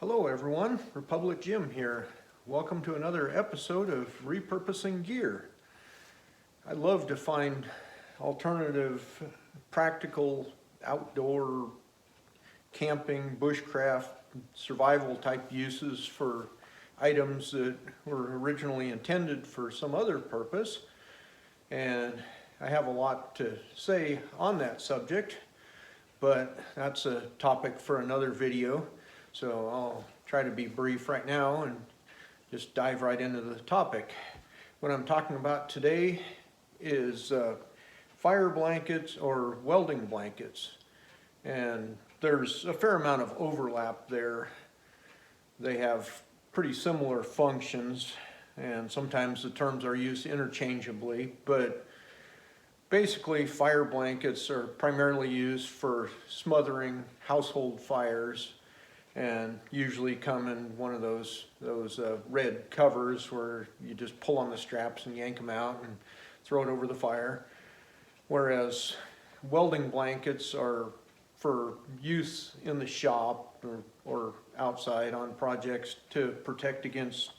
Hello everyone, Republic Jim here. Welcome to another episode of Repurposing Gear. I love to find alternative, practical, outdoor camping, bushcraft, survival type uses for items that were originally intended for some other purpose. And I have a lot to say on that subject, but that's a topic for another video. So I'll try to be brief right now and just dive right into the topic. What I'm talking about today is fire blankets or welding blankets. And there's a fair amount of overlap there. They have pretty similar functions, and sometimes the terms are used interchangeably, but basically fire blankets are primarily used for smothering household fires, and usually come in one of those red covers where you just pull on the straps and yank them out and throw it over the fire. Whereas welding blankets are for use in the shop or outside on projects to protect against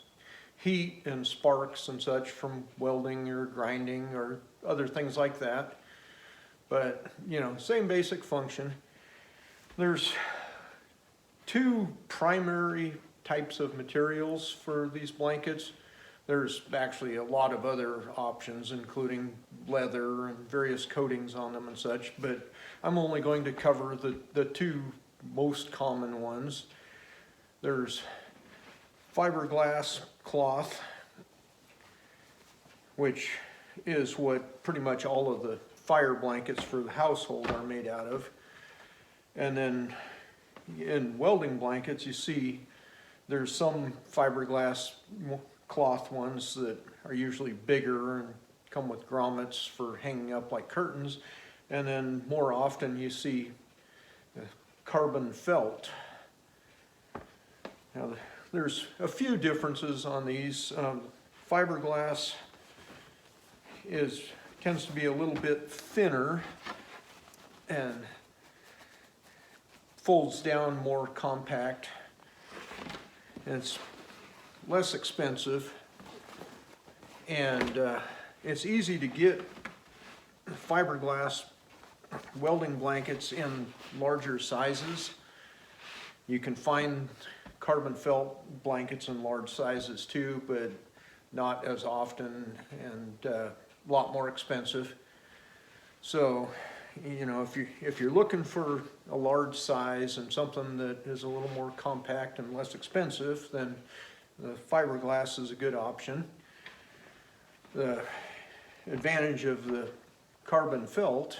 heat and sparks and such from welding or grinding or other things like that. But, you know, same basic function. There's two primary types of materials for these blankets. There's actually a lot of other options, including leather and various coatings on them and such, but I'm only going to cover the two most common ones. There's fiberglass cloth, which is what pretty much all of the fire blankets for the household are made out of. And then in welding blankets, you see there's some fiberglass cloth ones that are usually bigger and come with grommets for hanging up like curtains. And then more often you see carbon felt. Now there's a few differences on these. Fiberglass tends to be a little bit thinner and folds down more compact, and it's less expensive, and it's easy to get fiberglass welding blankets in larger sizes. You can find carbon felt blankets in large sizes too, but not as often, and a lot more expensive. So, you know, if you're looking for a large size and something that is a little more compact and less expensive, then the fiberglass is a good option. The advantage of the carbon felt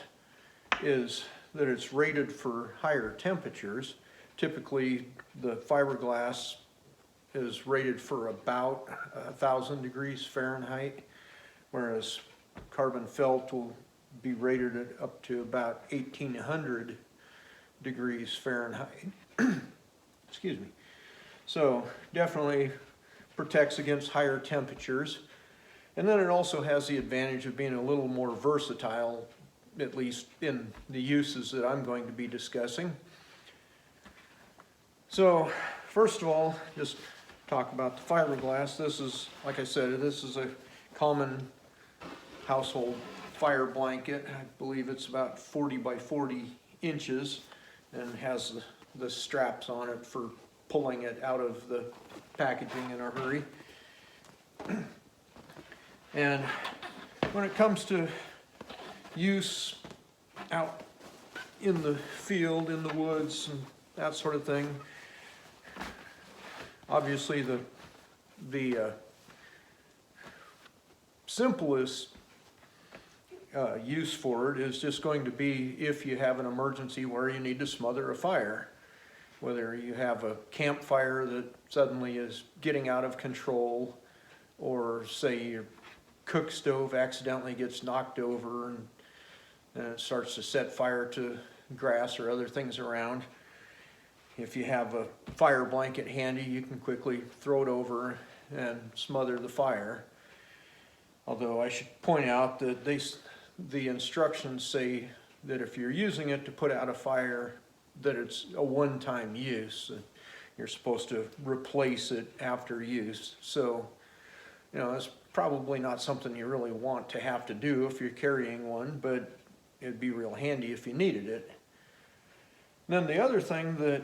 is that it's rated for higher temperatures. Typically, the fiberglass is rated for about 1,000 degrees Fahrenheit, whereas carbon felt will be rated at up to about 1,800 degrees Fahrenheit. Excuse me. So definitely protects against higher temperatures. And then it also has the advantage of being a little more versatile, at least in the uses that I'm going to be discussing. So first of all, just talk about the fiberglass. This is, like I said, this is a common household fire blanket. I believe it's about 40 by 40 inches and has the straps on it for pulling it out of the packaging in a hurry. And when it comes to use out in the field, in the woods, and that sort of thing, obviously the simplest use for it is just going to be if you have an emergency where you need to smother a fire. Whether you have a campfire that suddenly is getting out of control, or say your cook stove accidentally gets knocked over and it starts to set fire to grass or other things around. If you have a fire blanket handy, you can quickly throw it over and smother the fire. Although I should point out that the instructions say that if you're using it to put out a fire, that it's a one-time use. you're supposed to replace it after use. So, you know, it's probably not something you really want to have to do if you're carrying one, but it'd be real handy if you needed it. Then the other thing that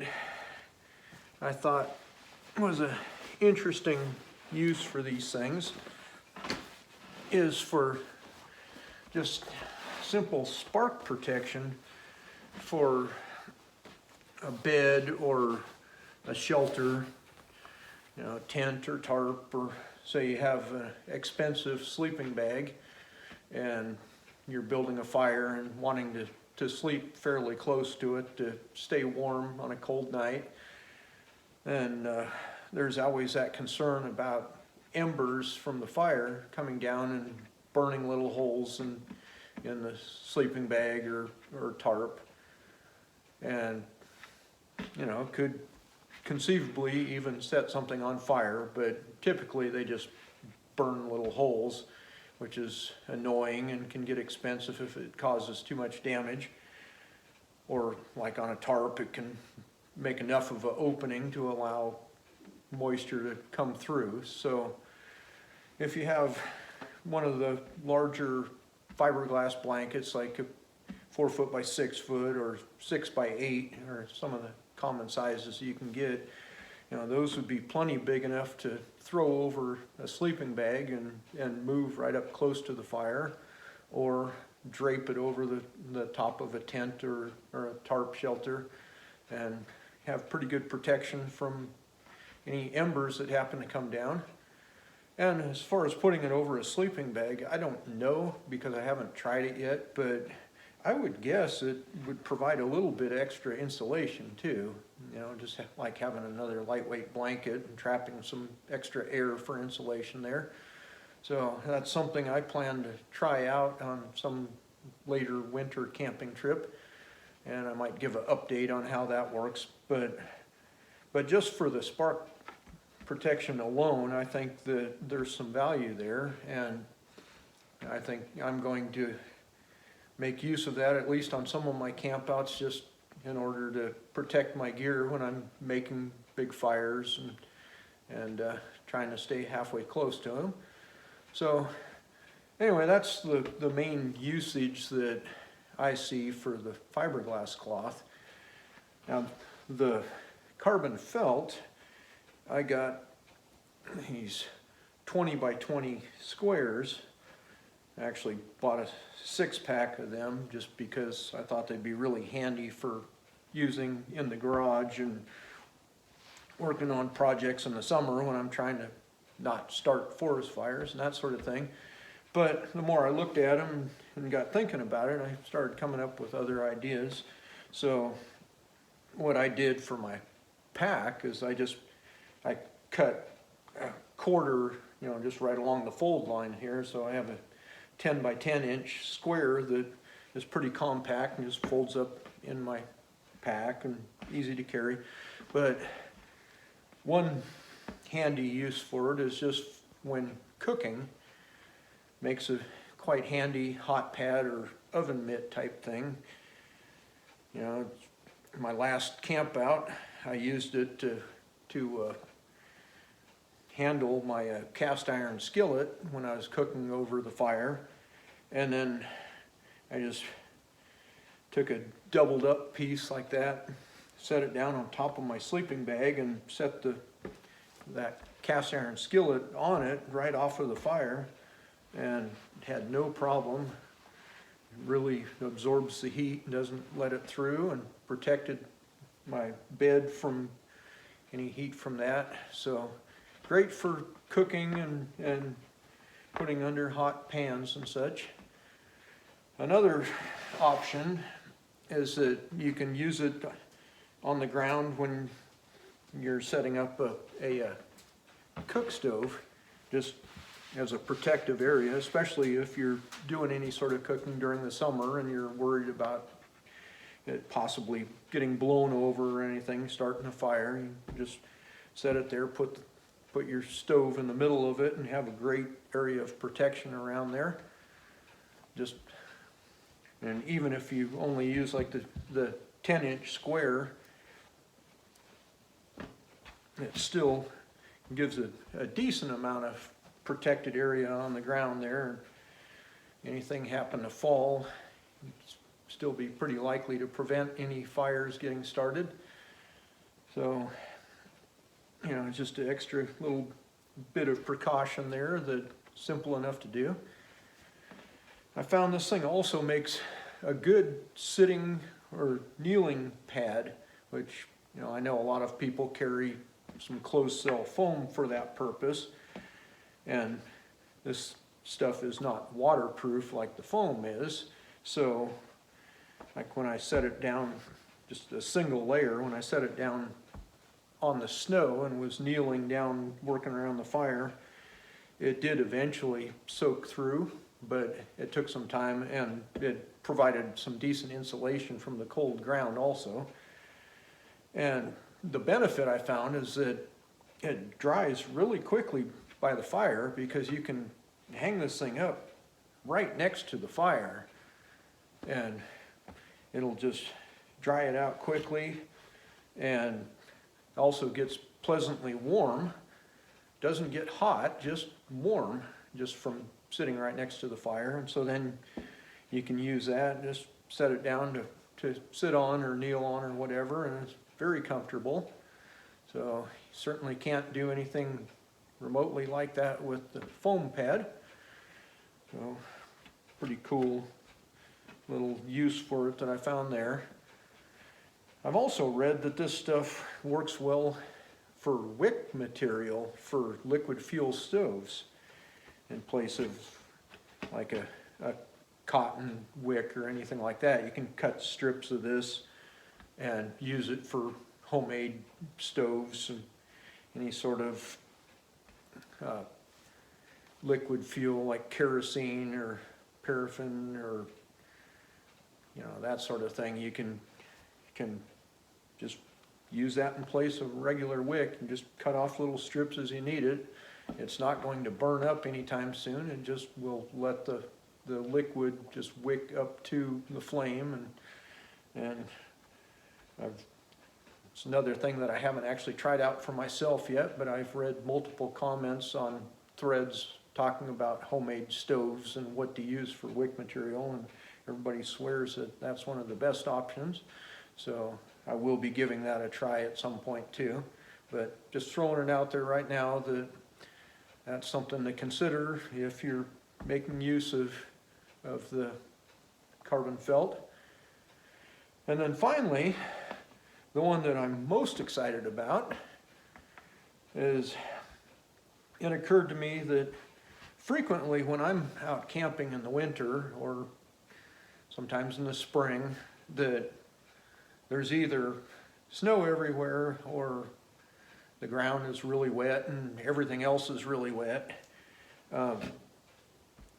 I thought was an interesting use for these things is for just simple spark protection for a bed or a shelter, you know, tent or tarp, or say you have an expensive sleeping bag and you're building a fire and wanting to sleep fairly close to it to stay warm on a cold night. And there's always that concern about embers from the fire coming down and burning little holes in the sleeping bag or tarp. And, you know, could conceivably even set something on fire, but typically they just burn little holes, which is annoying and can get expensive if it causes too much damage. Or like on a tarp, it can make enough of an opening to allow moisture to come through. So if you have one of the larger fiberglass blankets, like a 4 foot by 6 foot or 6 by 8, or some of the common sizes you can get, you know, those would be plenty big enough to throw over a sleeping bag and move right up close to the fire, or drape it over the top of a tent or a tarp shelter and have pretty good protection from any embers that happen to come down. And as far as putting it over a sleeping bag, I don't know because I haven't tried it yet, but I would guess it would provide a little bit extra insulation too. You know, just like having another lightweight blanket and trapping some extra air for insulation there. So that's something I plan to try out on some later winter camping trip, and I might give an update on how that works. But just for the spark protection alone, I think that there's some value there, and I think I'm going to make use of that at least on some of my campouts, just in order to protect my gear when I'm making big fires and trying to stay halfway close to them. So anyway, that's the main usage that I see for the fiberglass cloth. Now the carbon felt, I got these 20 by 20 squares. I actually bought a 6-pack of them just because I thought they'd be really handy for using in the garage and working on projects in the summer when I'm trying to not start forest fires and that sort of thing. But the more I looked at them and got thinking about it, I started coming up with other ideas. So what I did for my pack is I cut a quarter, you know, just right along the fold line here. So I have a 10 by 10 inch square that is pretty compact and just folds up in my pack and easy to carry. But one handy use for it is just when cooking, makes a quite handy hot pad or oven mitt type thing. You know, my last camp out, I used it to handle my cast iron skillet when I was cooking over the fire. And then I just took a doubled up piece like that, set it down on top of my sleeping bag and set that cast iron skillet on it right off of the fire, and had no problem. It really absorbs the heat and doesn't let it through, and protected my bed from any heat from that. So great for cooking and putting under hot pans and such. Another option is that you can use it on the ground when you're setting up a cook stove, just as a protective area, especially if you're doing any sort of cooking during the summer and you're worried about it possibly getting blown over or anything, starting a fire. You just set it there, put your stove in the middle of it, and have a great area of protection around there. And even if you only use like the 10-inch square, it still gives a decent amount of protected area on the ground there. Anything happen to fall, still be pretty likely to prevent any fires getting started. So, you know, just an extra little bit of precaution there that's simple enough to do. I found this thing also makes a good sitting or kneeling pad, which, you know, I know a lot of people carry some closed cell foam for that purpose, and this stuff is not waterproof like the foam is. So like when I set it down, just a single layer, when I set it down on the snow and was kneeling down working around the fire, it did eventually soak through, but it took some time, and it provided some decent insulation from the cold ground also. And the benefit I found is that it dries really quickly by the fire, because you can hang this thing up right next to the fire and it'll just dry it out quickly, and also gets pleasantly warm. Doesn't get hot, just warm, just from sitting right next to the fire. And so then you can use that and just set it down to sit on or kneel on or whatever, and it's very comfortable. So you certainly can't do anything remotely like that with the foam pad. So pretty cool little use for it that I found there. I've also read that this stuff works well for wick material for liquid fuel stoves, in place of like a cotton wick or anything like that. You can cut strips of this and use it for homemade stoves and any sort of liquid fuel like kerosene or paraffin, or you know, that sort of thing. You can just use that in place of a regular wick and just cut off little strips as you need it. It's not going to burn up anytime soon, and just will let the liquid just wick up to the flame. And it's another thing that I haven't actually tried out for myself yet, but I've read multiple comments on threads talking about homemade stoves and what to use for wick material, and everybody swears that that's one of the best options. So I will be giving that a try at some point too, but just throwing it out there right now that that's something to consider if you're making use of the carbon felt. And then finally, the one that I'm most excited about is, it occurred to me that frequently when I'm out camping in the winter, or sometimes in the spring, that there's either snow everywhere or the ground is really wet and everything else is really wet.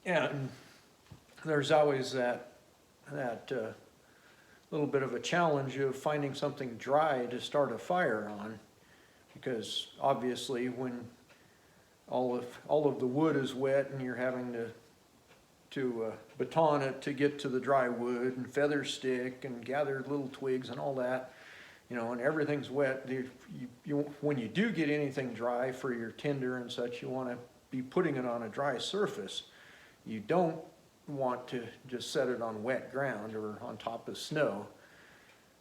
And there's always that little bit of a challenge of finding something dry to start a fire on, because obviously when all of the wood is wet and you're having to baton it to get to the dry wood, and feather stick and gather little twigs and all that, you know, and everything's wet. When you do get anything dry for your tinder and such, you want to be putting it on a dry surface. You don't want to just set it on wet ground or on top of snow.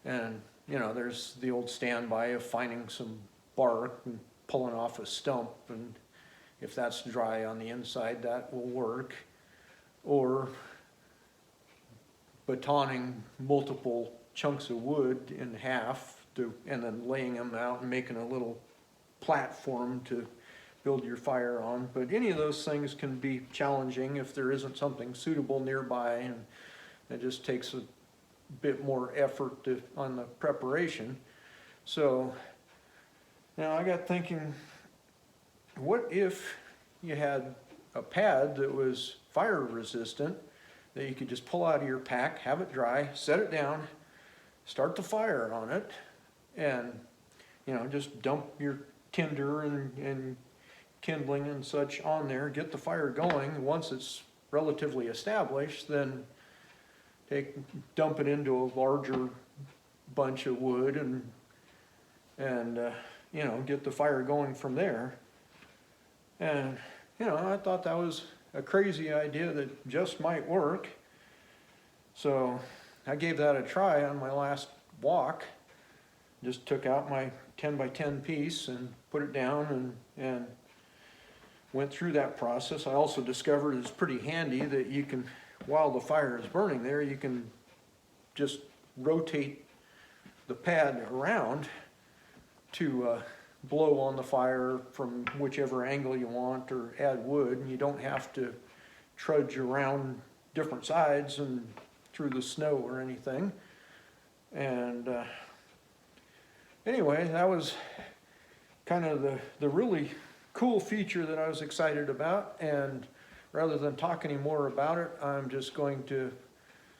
And you know, there's the old standby of finding some bark and pulling off a stump, and if that's dry on the inside, that will work. Or batoning multiple chunks of wood in half and then laying them out and making a little platform to build your fire on. But any of those things can be challenging if there isn't something suitable nearby, and it just takes a bit more effort on the preparation. So now I got thinking, what if you had a pad that was fire resistant, that you could just pull out of your pack, have it dry, set it down, start the fire on it, and you know, just dump your tinder and kindling and such on there, get the fire going. Once it's relatively established, then dump it into a larger bunch of wood and you know, get the fire going from there. And, you know, I thought that was a crazy idea that just might work. So I gave that a try on my last walk. Just took out my 10 by 10 piece and put it down and went through that process. I also discovered it's pretty handy that you can, while the fire is burning there, you can just rotate the pad around to blow on the fire from whichever angle you want, or add wood, and you don't have to trudge around different sides and through the snow or anything. And anyway, that was kind of the really cool feature that I was excited about. And rather than talk any more about it, I'm just going to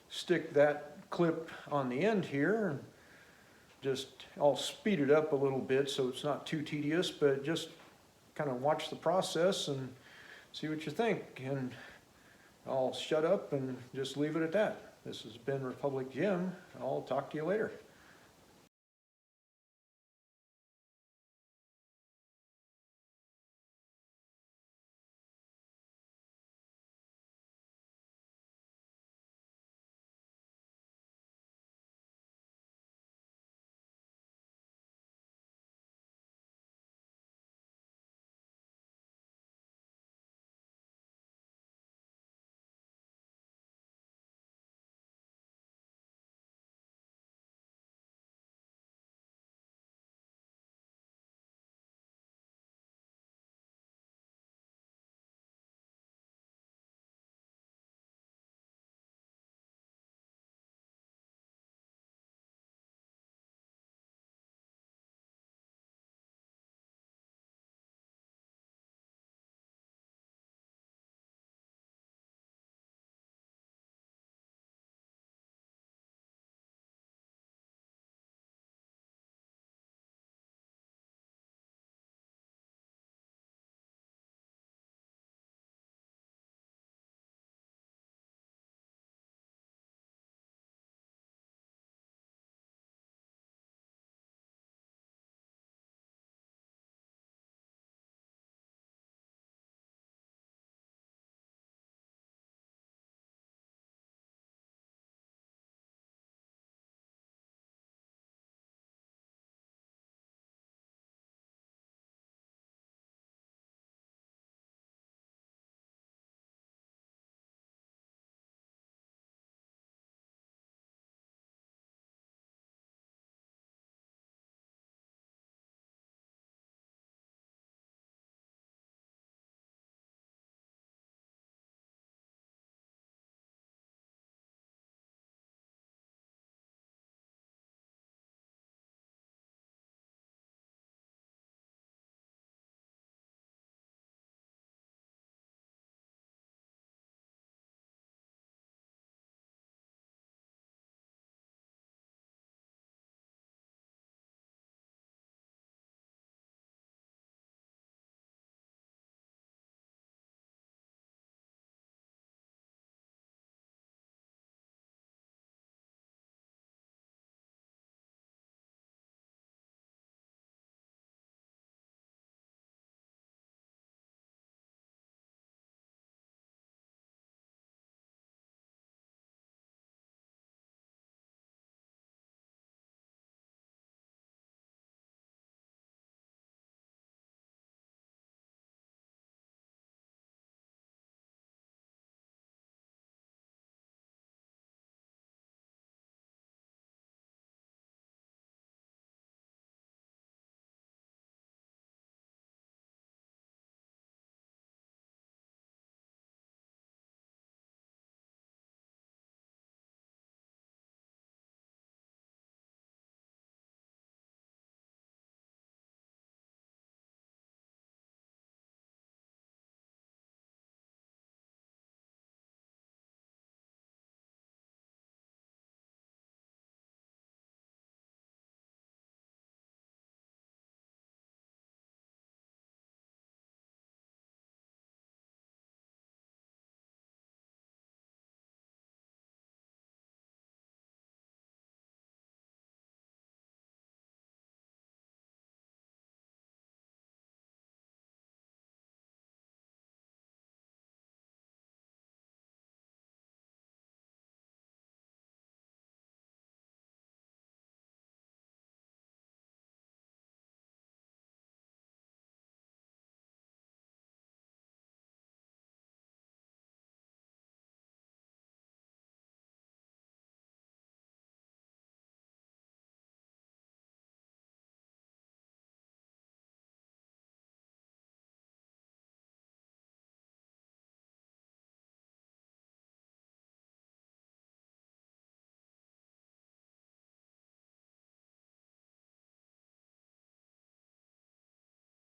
stick that clip on the end here, and just, I'll speed it up a little bit so it's not too tedious, but just kind of watch the process and see what you think. And I'll shut up and just leave it at that. This has been Republic Jim. I'll talk to you later.